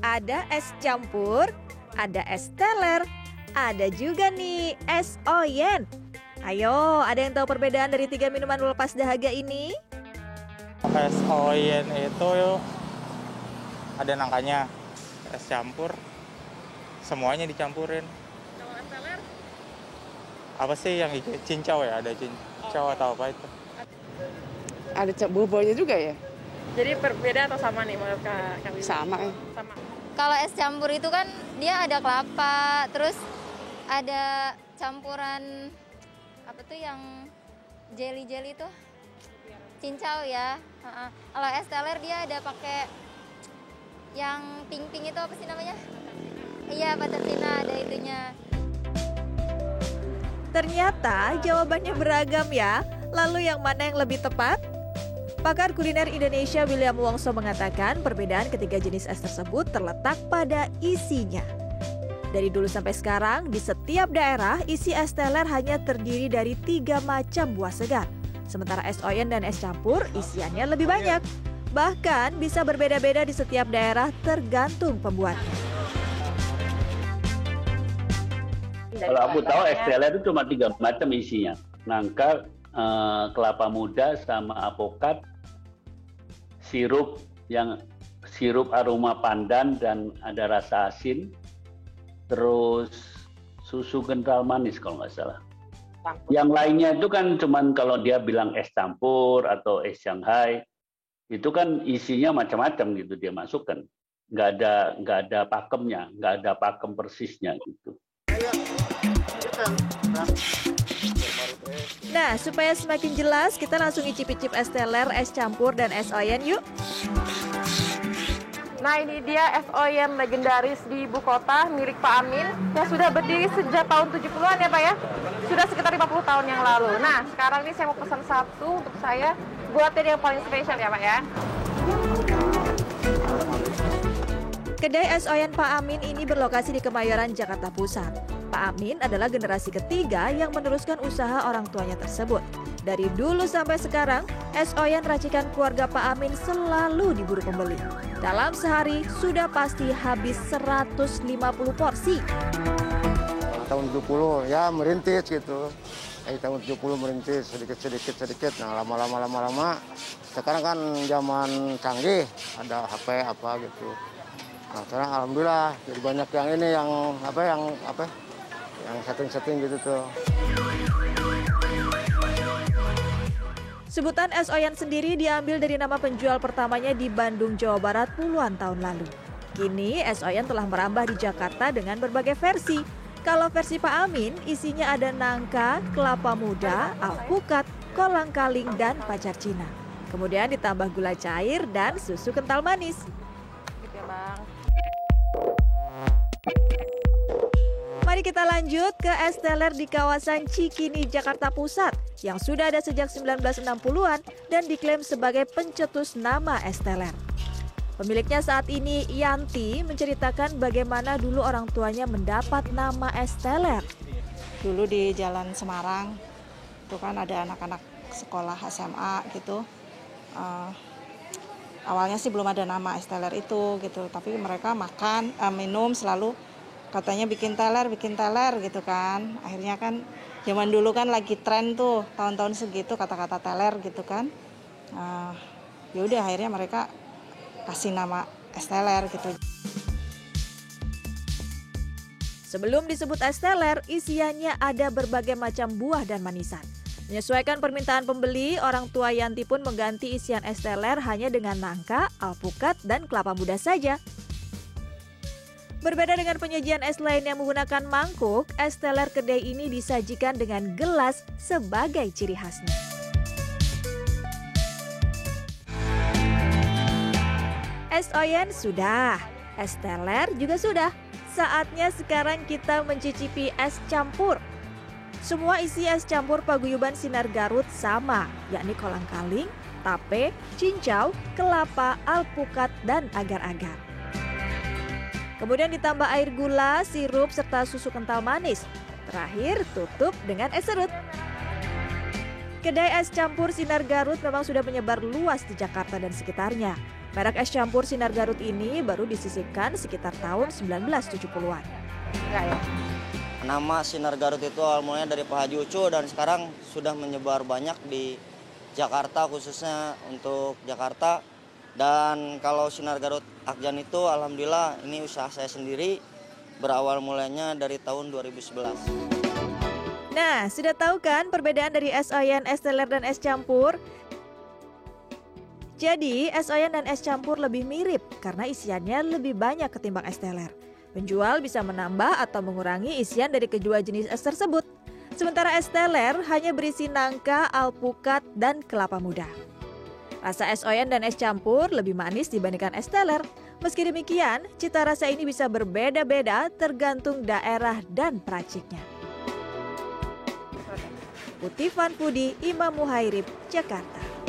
Ada es campur, ada es teler, ada juga nih es oyen. Ayo, ada yang tahu perbedaan dari 3 minuman pelepas dahaga ini? Es oyen itu ada nangkanya, es campur, semuanya dicampurin. Kalau es teler? Apa sih yang cincau ya? Ada cincau atau apa itu? Ada bobolnya juga ya? Jadi berbeda atau sama nih menurut Kak Wiwi? Sama. Sama. Kalau es campur itu kan dia ada kelapa, terus ada campuran apa tuh yang jelly tuh? Cincau ya. Kalau es teler dia ada pakai yang pink itu apa sih namanya? Iya, patatina ada itunya. Ternyata jawabannya beragam ya. Lalu yang mana yang lebih tepat? Pakar kuliner Indonesia William Wongso mengatakan perbedaan ketiga jenis es tersebut terletak pada isinya. Dari dulu sampai sekarang, di setiap daerah isi es teler hanya terdiri dari 3 macam buah segar. Sementara es oyen dan es campur isiannya lebih banyak. Bahkan bisa berbeda-beda di setiap daerah tergantung pembuatnya. Kalau aku tahu es teler itu cuma 3 macam isinya. Nangka, kelapa muda, sama apokat, sirup aroma pandan dan ada rasa asin, terus susu kental manis kalau nggak salah. Yang lainnya itu kan cuman kalau dia bilang es campur atau es Shanghai, itu kan isinya macam-macam gitu dia masukkan. Nggak ada pakemnya, nggak ada pakem persisnya gitu. Nah, supaya semakin jelas, kita langsung icip-icip es teler, es campur, dan es oyen yuk. Nah, ini dia es oyen legendaris di ibu kota milik Pak Amin yang sudah berdiri sejak tahun 70-an ya Pak ya? Sudah sekitar 50 tahun yang lalu. Nah, sekarang ini saya mau pesan satu untuk saya buatin yang paling spesial ya Pak ya. Kedai es oyen Pak Amin ini berlokasi di Kemayoran, Jakarta Pusat. Pak Amin adalah generasi ketiga yang meneruskan usaha orang tuanya tersebut. Dari dulu sampai sekarang, es oyen racikan keluarga Pak Amin selalu diburu pembeli. Dalam sehari sudah pasti habis 150 porsi. Tahun 70 ya merintis gitu. Tahun 70 merintis sedikit. Nah, lama. Sekarang kan zaman canggih, ada HP apa gitu. Nah, sekarang alhamdulillah jadi banyak yang ini yang setting gitu tuh. Sebutan es oyen sendiri diambil dari nama penjual pertamanya di Bandung, Jawa Barat puluhan tahun lalu. Kini es oyen telah merambah di Jakarta dengan berbagai versi. Kalau versi Pak Amin, isinya ada nangka, kelapa muda, alpukat, kolang-kaling, dan pacar Cina. Kemudian ditambah gula cair dan susu kental manis. Gitu ya Bang. Mari kita lanjut ke es teler di kawasan Cikini, Jakarta Pusat yang sudah ada sejak 1960-an dan diklaim sebagai pencetus nama es teler. Pemiliknya saat ini, Yanti, menceritakan bagaimana dulu orang tuanya mendapat nama es teler. Dulu di Jalan Semarang, itu kan ada anak-anak sekolah SMA gitu. Awalnya sih belum ada nama es teler itu gitu, tapi mereka minum selalu katanya bikin teler gitu kan. Akhirnya kan zaman dulu kan lagi tren tuh tahun-tahun segitu kata-kata teler gitu kan. Ya udah akhirnya mereka kasih nama es teler gitu. Sebelum disebut es teler, isiannya ada berbagai macam buah dan manisan. Menyesuaikan permintaan pembeli, orang tua Yanti pun mengganti isian es teler hanya dengan nangka, alpukat, dan kelapa muda saja. Berbeda dengan penyajian es lain yang menggunakan mangkuk, es teler kedai ini disajikan dengan gelas sebagai ciri khasnya. Es oyen sudah, es teler juga sudah. Saatnya sekarang kita mencicipi es campur. Semua isi es campur paguyuban Sinar Garut sama, yakni kolang-kaling, tape, cincau, kelapa, alpukat, dan agar-agar. Kemudian ditambah air gula, sirup, serta susu kental manis. Terakhir tutup dengan es serut. Kedai es campur Sinar Garut memang sudah menyebar luas di Jakarta dan sekitarnya. Merek es campur Sinar Garut ini baru disisipkan sekitar tahun 1970-an. Enggak ya? Nama Sinar Garut itu awal mulanya dari Pak Haji Ucu dan sekarang sudah menyebar banyak di Jakarta, khususnya untuk Jakarta. Dan kalau Sinar Garut Akjan itu alhamdulillah ini usaha saya sendiri, berawal mulanya dari tahun 2011. Nah, sudah tahu kan perbedaan dari es oyen, es teler, dan es campur? Jadi, es oyen dan es campur lebih mirip karena isiannya lebih banyak ketimbang es teler. Penjual bisa menambah atau mengurangi isian dari kedua jenis es tersebut. Sementara es teler hanya berisi nangka, alpukat, dan kelapa muda. Rasa es oyen dan es campur lebih manis dibandingkan es teler. Meski demikian, cita rasa ini bisa berbeda-beda tergantung daerah dan peraciknya. Putih Fanfudi, Imam Muhairib, Jakarta.